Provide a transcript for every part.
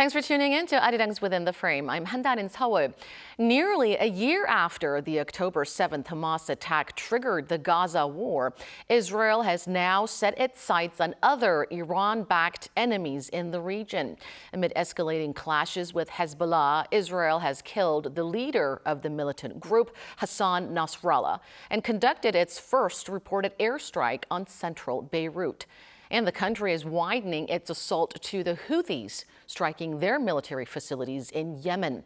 Thanks for tuning in to Arirang's Within the Frame. I'm Han Da-eun in Seoul. Nearly a year after the October 7th Hamas attack triggered the Gaza war, Israel has now set its sights on other Iran-backed enemies in the region. Amid escalating clashes with Hezbollah, Israel has killed the leader of the militant group, Hassan Nasrallah, and conducted its first reported airstrike on central Beirut. And the country is widening its assault to the Houthis, striking their military facilities in Yemen.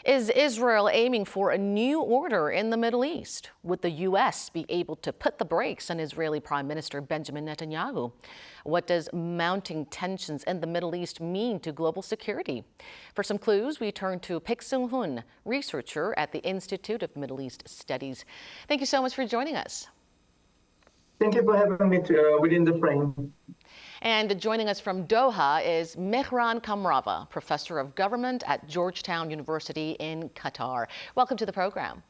Is Israel aiming for a new order in the Middle East? Would the U.S. be able to put the brakes on Israeli Prime Minister Benjamin Netanyahu? What does mounting tensions in the Middle East mean to global security? For some clues, we turn to Paik Seunghoon, researcher at the Institute of Middle East Studies. Thank you so much for joining us. Thank you for having me within the frame. And joining us from Doha is Mehran Kamrava, professor of government at Georgetown University in Qatar. Welcome to the program.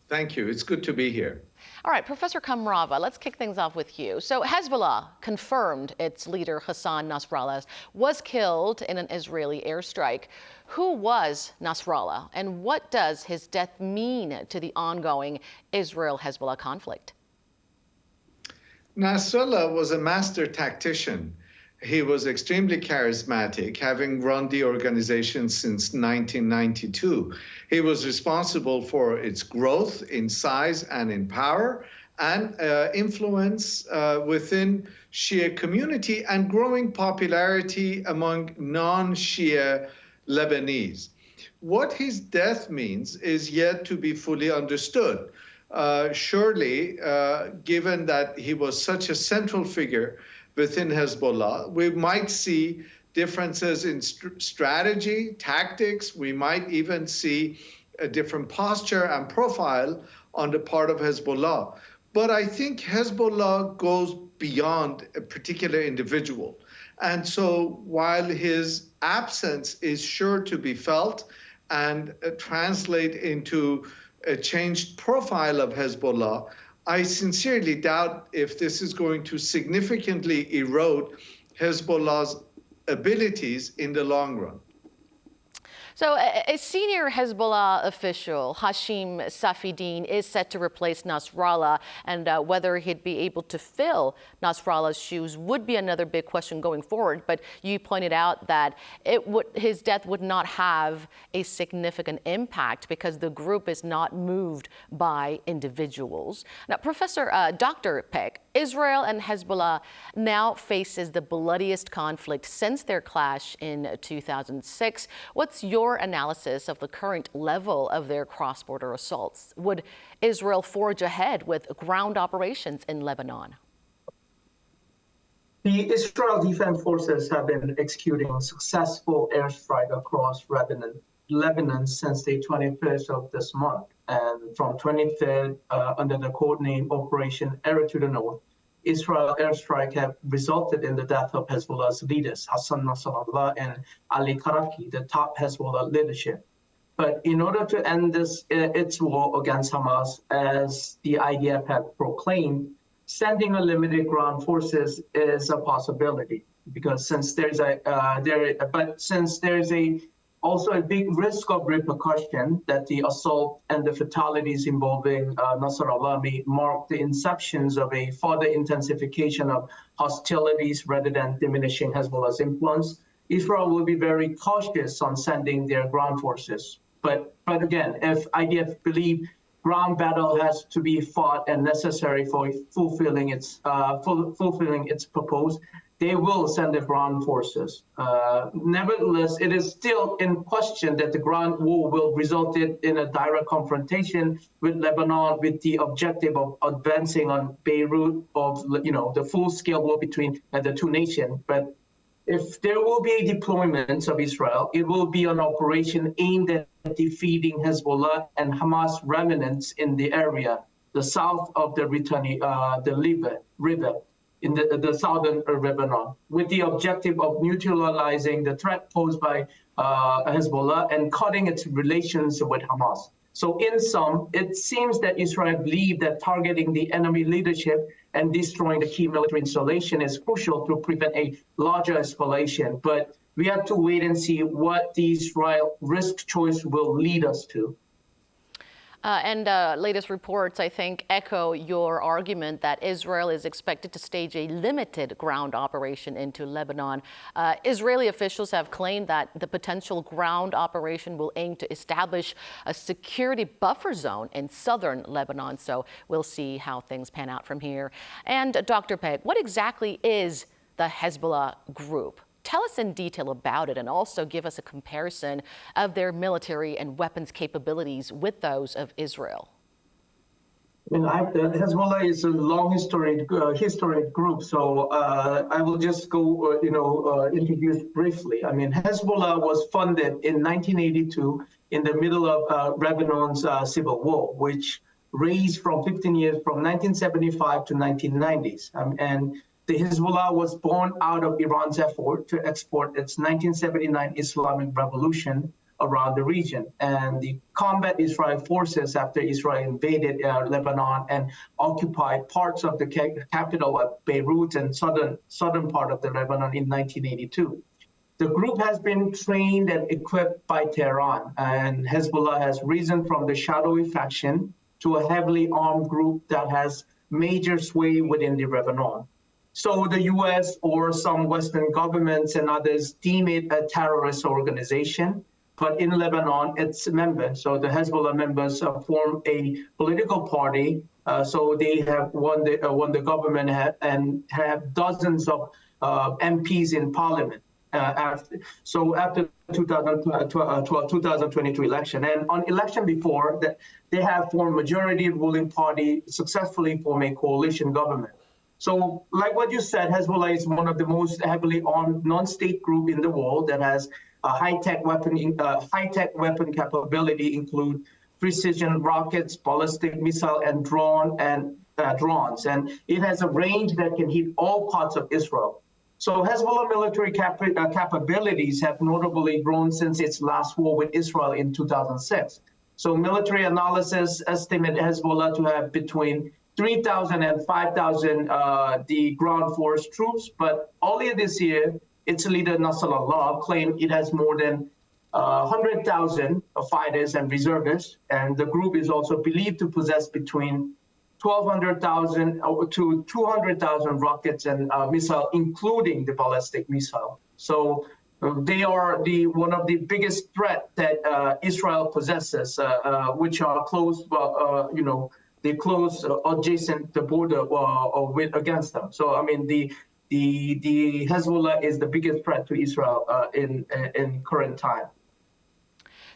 Thank you. It's good to be here. All right, Professor Kamrava, let's kick things off with you. So Hezbollah confirmed its leader, Hassan Nasrallah, was killed in an Israeli airstrike. Who was Nasrallah, and what does his death mean to the ongoing Israel-Hezbollah conflict? Nasrallah was a master tactician. He was extremely charismatic, having run the organization since 1992. He was responsible for its growth in size and in power and influence within Shia community and growing popularity among non-Shia Lebanese. What his death means is yet to be fully understood. Surely, given that he was such a central figure within Hezbollah, we might see differences in strategy, tactics. We might even see a different posture and profile on the part of Hezbollah. But I think Hezbollah goes beyond a particular individual. And so while his absence is sure to be felt and translate into a changed profile of Hezbollah, I sincerely doubt if this is going to significantly erode Hezbollah's abilities in the long run. So a senior Hezbollah official, Hashim Safieddine, is set to replace Nasrallah, and whether he'd be able to fill Nasrallah's shoes would be another big question going forward. But you pointed out that his death would not have a significant impact because the group is not moved by individuals. Now, Dr. Peck, Israel and Hezbollah now faces the bloodiest conflict since their clash in 2006. What's your analysis of the current level of their cross-border assaults? Would Israel forge ahead with ground operations in Lebanon? The Israel Defense Forces have been executing successful airstrike across Lebanon since the 25th of this month. And from 23rd, under the code name Operation Arrow to the North, Israel airstrike have resulted in the death of Hezbollah's leaders, Hassan Nasrallah and Ali Karaki, the top Hezbollah leadership. But in order to end its war against Hamas, as the IDF had proclaimed, sending a limited ground forces is a possibility, because since there's also a big risk of repercussion that the assault and the fatalities involving Nasrallah may mark the inceptions of a further intensification of hostilities rather than diminishing Hezbollah's influence. Israel will be very cautious on sending their ground forces. But again, if IDF believe ground battle has to be fought and necessary for fulfilling its purpose, they will send the ground forces. Nevertheless, it is still in question that the ground war will result in a direct confrontation with Lebanon, with the objective of advancing on Beirut, of the full-scale war between the two nations. But if there will be a deployment of Israel, it will be an operation aimed at defeating Hezbollah and Hamas remnants in the area, the south of the river, in the southern Lebanon, with the objective of neutralizing the threat posed by Hezbollah and cutting its relations with Hamas. So in sum, it seems that Israel believes that targeting the enemy leadership and destroying the key military installation is crucial to prevent a larger escalation. But we have to wait and see what the Israel risk choice will lead us to. Latest reports, I think, echo your argument that Israel is expected to stage a limited ground operation into Lebanon. Israeli officials have claimed that the potential ground operation will aim to establish a security buffer zone in southern Lebanon. So we'll see how things pan out from here. And Dr. Paik, what exactly is the Hezbollah group? Tell us in detail about it and also give us a comparison of their military and weapons capabilities with those of Israel. Hezbollah is a long historic group, so I will just go, introduce briefly. Hezbollah was funded in 1982 in the middle of Lebanon's civil war, which raged from 15 years from 1975 to 1990s. And the Hezbollah was born out of Iran's effort to export its 1979 Islamic Revolution around the region and the combat Israeli forces after Israel invaded Lebanon and occupied parts of the capital of Beirut and southern part of the Lebanon in 1982. The group has been trained and equipped by Tehran, and Hezbollah has risen from the shadowy faction to a heavily armed group that has major sway within the Lebanon. So the U.S. or some Western governments and others deem it a terrorist organization, but in Lebanon, it's members. So the Hezbollah members form a political party. So they have won the government and have dozens of MPs in parliament. After the 2022 election, and on election before that, they have formed majority ruling party, successfully form a coalition government. So, like what you said, Hezbollah is one of the most heavily armed non-state group in the world that has a high-tech weapon capability, include precision rockets, ballistic missile, and drones. And it has a range that can hit all parts of Israel. So Hezbollah military capabilities have notably grown since its last war with Israel in 2006. So military analysis estimate Hezbollah to have between 3,000 and 5,000 the ground force troops, but earlier this year, its leader Nasrallah claimed it has more than 100,000 fighters and reservists, and the group is also believed to possess between 1,200,000 to 200,000 rockets and missiles, including the ballistic missile. So they are one of the biggest threat that Israel possesses, which are close, they close adjacent the border against them. So the Hezbollah is the biggest threat to Israel in current time.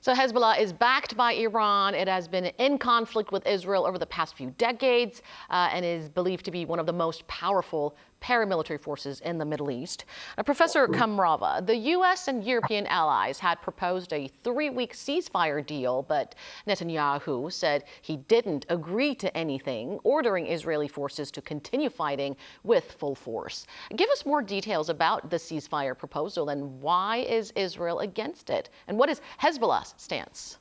So Hezbollah is backed by Iran. It has been in conflict with Israel over the past few decades and is believed to be one of the most powerful paramilitary forces in the Middle East. Now, Professor Kamrava, the U.S. and European allies had proposed a 3-week ceasefire deal, but Netanyahu said he didn't agree to anything, ordering Israeli forces to continue fighting with full force. Give us more details about the ceasefire proposal and why is Israel against it? And what is Hezbollah's stance?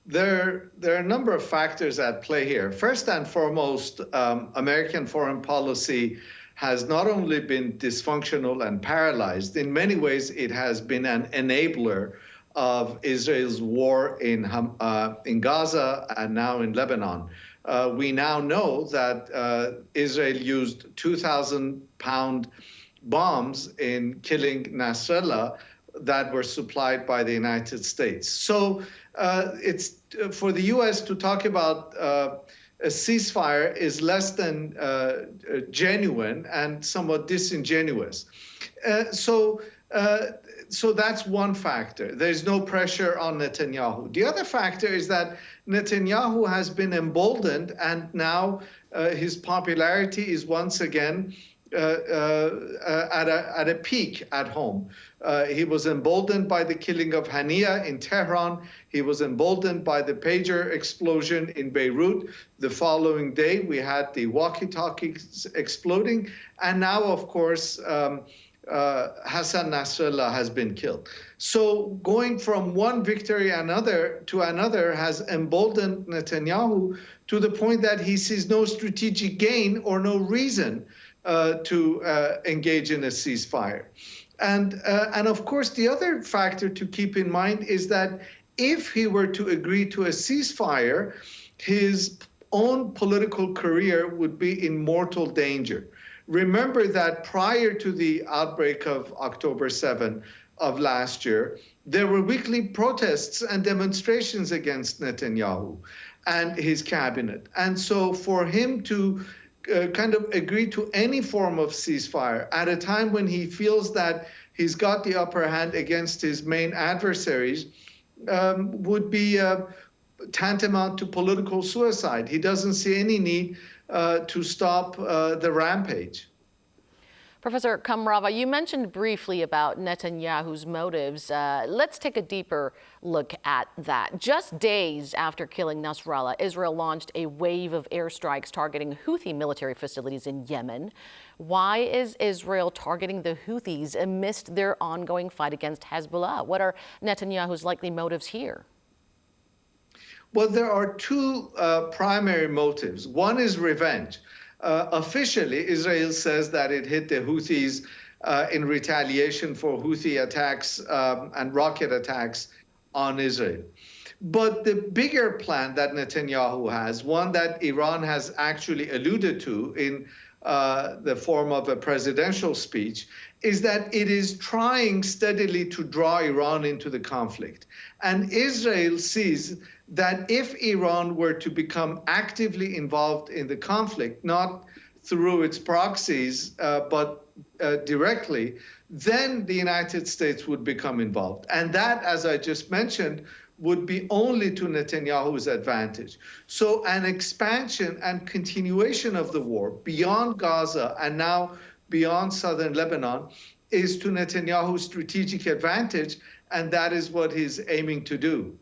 There are a number of factors at play here. First and foremost, American foreign policy has not only been dysfunctional and paralyzed, in many ways it has been an enabler of Israel's war in Gaza and now in Lebanon. We now know that Israel used 2,000-pound bombs in killing Nasrallah that were supplied by the United States. So it's for the U.S. to talk about a ceasefire is less than genuine and somewhat disingenuous. So that's one factor. There's no pressure on Netanyahu. The other factor is that Netanyahu has been emboldened, and now his popularity is once again at a peak at home. He was emboldened by the killing of Hania in Tehran. He was emboldened by the pager explosion in Beirut. The following day, we had the walkie-talkies exploding. And now, of course, Hassan Nasrallah has been killed. So going from one victory to another has emboldened Netanyahu to the point that he sees no strategic gain or no reason to engage in a ceasefire. And of course, the other factor to keep in mind is that if he were to agree to a ceasefire, his own political career would be in mortal danger. Remember that prior to the outbreak of October 7 of last year, there were weekly protests and demonstrations against Netanyahu and his cabinet. And so for him to kind of agree to any form of ceasefire at a time when he feels that he's got the upper hand against his main adversaries would be tantamount to political suicide. He doesn't see any need to stop the rampage. Professor Kamrava, you mentioned briefly about Netanyahu's motives. Let's take a deeper look at that. Just days after killing Nasrallah, Israel launched a wave of airstrikes targeting Houthi military facilities in Yemen. Why is Israel targeting the Houthis amidst their ongoing fight against Hezbollah? What are Netanyahu's likely motives here? Well, there are two primary motives. One is revenge. Officially, Israel says that it hit the Houthis in retaliation for Houthi attacks and rocket attacks on Israel. But the bigger plan that Netanyahu has, one that Iran has actually alluded to in the form of a presidential speech, is that it is trying steadily to draw Iran into the conflict. And Israel sees that if Iran were to become actively involved in the conflict, not through its proxies, but directly, then the United States would become involved. And that, as I just mentioned, would be only to Netanyahu's advantage. So an expansion and continuation of the war beyond Gaza and now beyond southern Lebanon is to Netanyahu's strategic advantage, and that is what he's aiming to do.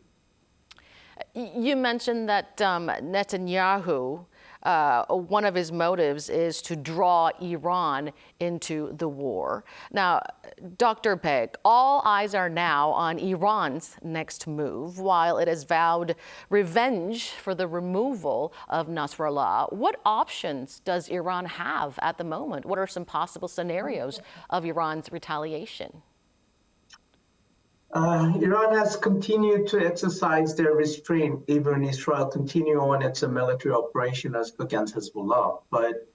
You mentioned that Netanyahu, one of his motives is to draw Iran into the war. Now, Dr. Paik, all eyes are now on Iran's next move, while it has vowed revenge for the removal of Nasrallah. What options does Iran have at the moment? What are some possible scenarios of Iran's retaliation? Iran has continued to exercise their restraint, even Israel continue on its military operation against Hezbollah, but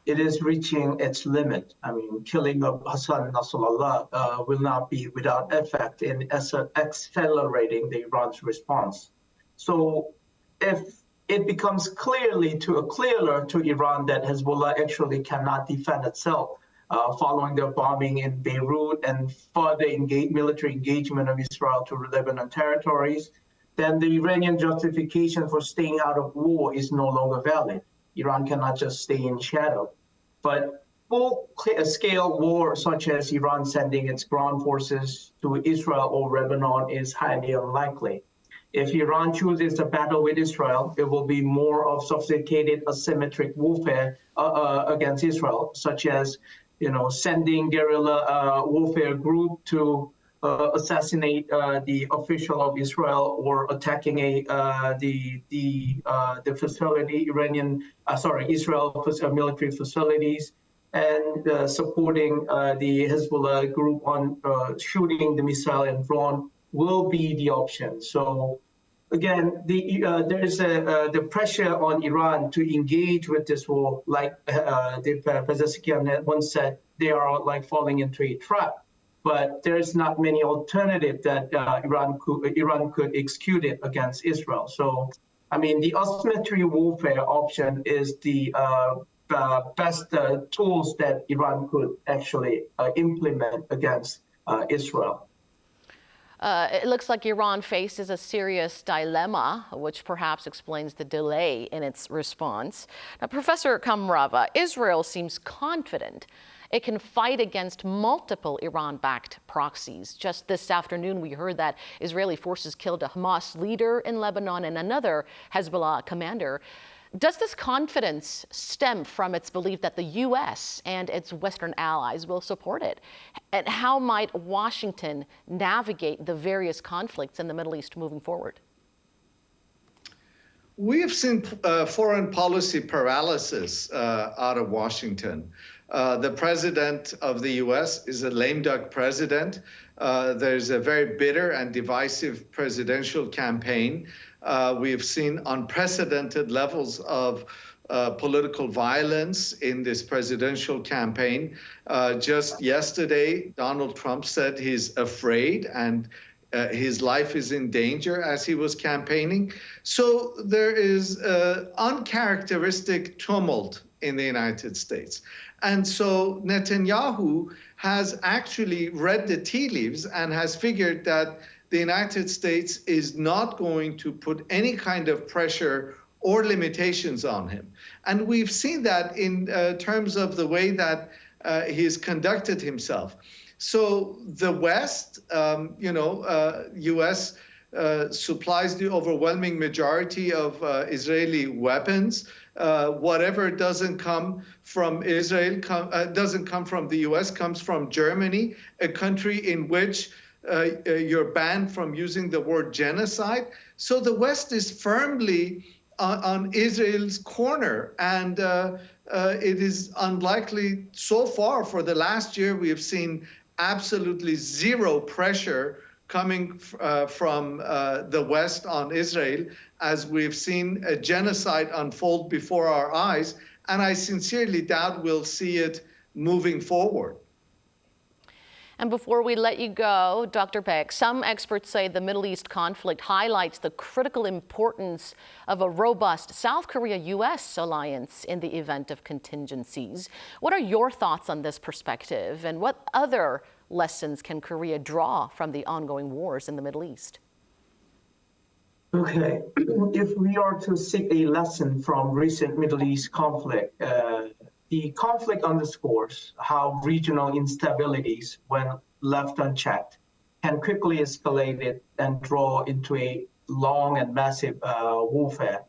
it is reaching its limit. I mean, killing of Hassan Nasrallah will not be without effect in accelerating the Iran's response. So if it becomes clearer to Iran that Hezbollah actually cannot defend itself, following the bombing in Beirut and further military engagement of Israel to Lebanon territories, then the Iranian justification for staying out of war is no longer valid. Iran cannot just stay in shadow. But full-scale war, such as Iran sending its ground forces to Israel or Lebanon, is highly unlikely. If Iran chooses a battle with Israel, it will be more of sophisticated asymmetric warfare against Israel, such as sending guerrilla warfare group to assassinate the official of Israel, or attacking the facility, Israel military facilities, and supporting the Hezbollah group on shooting the missile and drone will be the option. So again, there is the pressure on Iran to engage with this war, like the Pezeshkian once said, they are like falling into a trap. But there is not many alternatives that Iran could execute it against Israel. So, I mean, the asymmetry warfare option is the best tools that Iran could actually implement against Israel. It looks like Iran faces a serious dilemma, which perhaps explains the delay in its response. Now, Professor Kamrava, Israel seems confident it can fight against multiple Iran-backed proxies. Just this afternoon, we heard that Israeli forces killed a Hamas leader in Lebanon and another Hezbollah commander. Does this confidence stem from its belief that the U.S. and its Western allies will support it? And how might Washington navigate the various conflicts in the Middle East moving forward? We have seen foreign policy paralysis out of Washington. The president of the U.S. is a lame duck president. There's a very bitter and divisive presidential campaign. We've seen unprecedented levels of political violence in this presidential campaign. Just yesterday, Donald Trump said he's afraid and his life is in danger as he was campaigning. So there is uncharacteristic tumult in the United States. And so Netanyahu has actually read the tea leaves and has figured that the United States is not going to put any kind of pressure or limitations on him. And we've seen that in terms of the way that he's conducted himself. So the West, U.S. Supplies the overwhelming majority of Israeli weapons. Whatever doesn't come from Israel, doesn't come from the U.S., comes from Germany, a country in which you're banned from using the word genocide. So the West is firmly on Israel's corner, and it is unlikely so far. For the last year, we have seen absolutely zero pressure coming from the West on Israel, as we've seen a genocide unfold before our eyes, and I sincerely doubt we'll see it moving forward. And before we let you go, Dr. Paik, some experts say the Middle East conflict highlights the critical importance of a robust South Korea-U.S. alliance in the event of contingencies. What are your thoughts on this perspective, and what other lessons can Korea draw from the ongoing wars in the Middle East? Okay, if we are to seek a lesson from recent Middle East conflict, the conflict underscores how regional instabilities, when left unchecked, can quickly escalate it and draw into a long and massive warfare.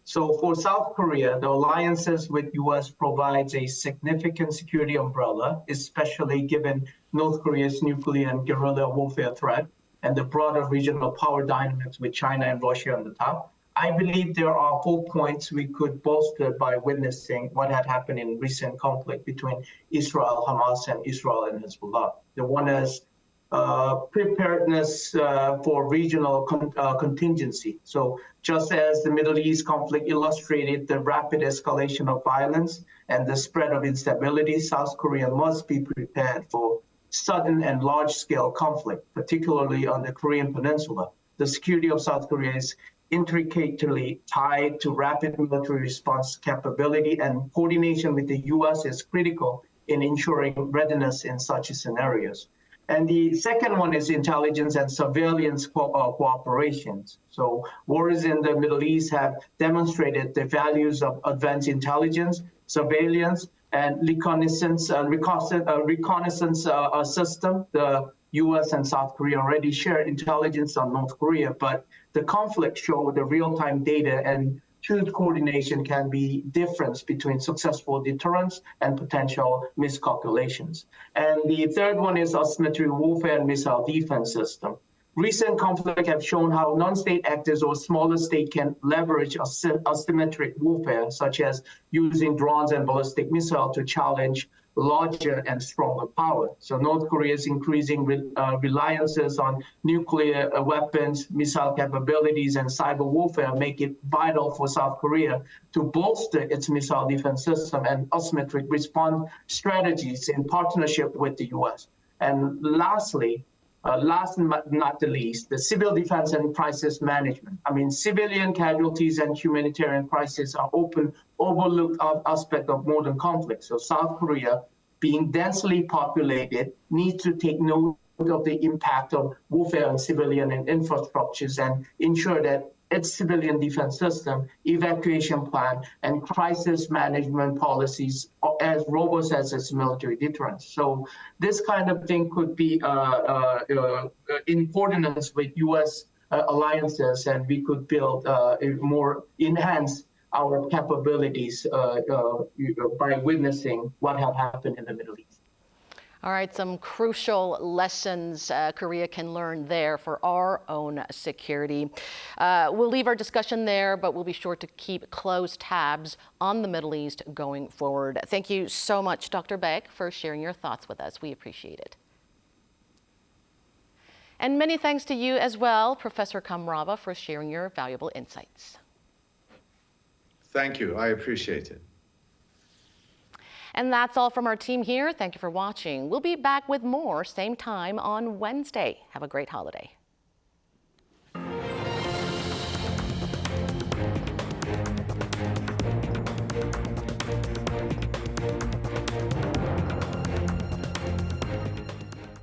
So for South Korea, the alliances with U.S. provides a significant security umbrella, especially given North Korea's nuclear and guerrilla warfare threat and the broader regional power dynamics with China and Russia on the top. I believe there are 4 points we could bolster by witnessing what had happened in recent conflict between Israel, Hamas, and Israel and Hezbollah. The one is preparedness for regional contingency. So just as the Middle East conflict illustrated the rapid escalation of violence and the spread of instability, South Korea must be prepared for sudden and large-scale conflict, particularly on the Korean Peninsula. The security of South Korea is intricately tied to rapid military response capability, and coordination with the U.S. is critical in ensuring readiness in such scenarios. And the second one is intelligence and surveillance cooperations. So wars in the Middle East have demonstrated the values of advanced intelligence, surveillance, and reconnaissance system. The U.S. and South Korea already share intelligence on North Korea, but the conflict showed the real-time data and truth coordination can be difference between successful deterrence and potential miscalculations. And the third one is asymmetric warfare and missile defense system. Recent conflict have shown how non-state actors or smaller state can leverage asymmetric warfare, such as using drones and ballistic missiles to challenge larger and stronger power. So North Korea's increasing reliances on nuclear weapons, missile capabilities, and cyber warfare make it vital for South Korea to bolster its missile defense system and asymmetric response strategies in partnership with the U.S. And lastly, last but not the least, the civil defense and crisis management. I mean, civilian casualties and humanitarian crises are often overlooked aspect of modern conflict. So South Korea, being densely populated, needs to take note of the impact of warfare on civilian and infrastructures and ensure that its civilian defense system, evacuation plan, and crisis management policies are as robust as its military deterrence. So this kind of thing could be in coordinates with U.S. Alliances, and we could build enhance our capabilities by witnessing what have happened in the Middle East. All right, some crucial lessons Korea can learn there for our own security. We'll leave our discussion there, but we'll be sure to keep close tabs on the Middle East going forward. Thank you so much, Dr. Baik, for sharing your thoughts with us. We appreciate it. And many thanks to you as well, Professor Kamrava, for sharing your valuable insights. Thank you. I appreciate it. And that's all from our team here. Thank you for watching. We'll be back with more same time on Wednesday. Have a great holiday.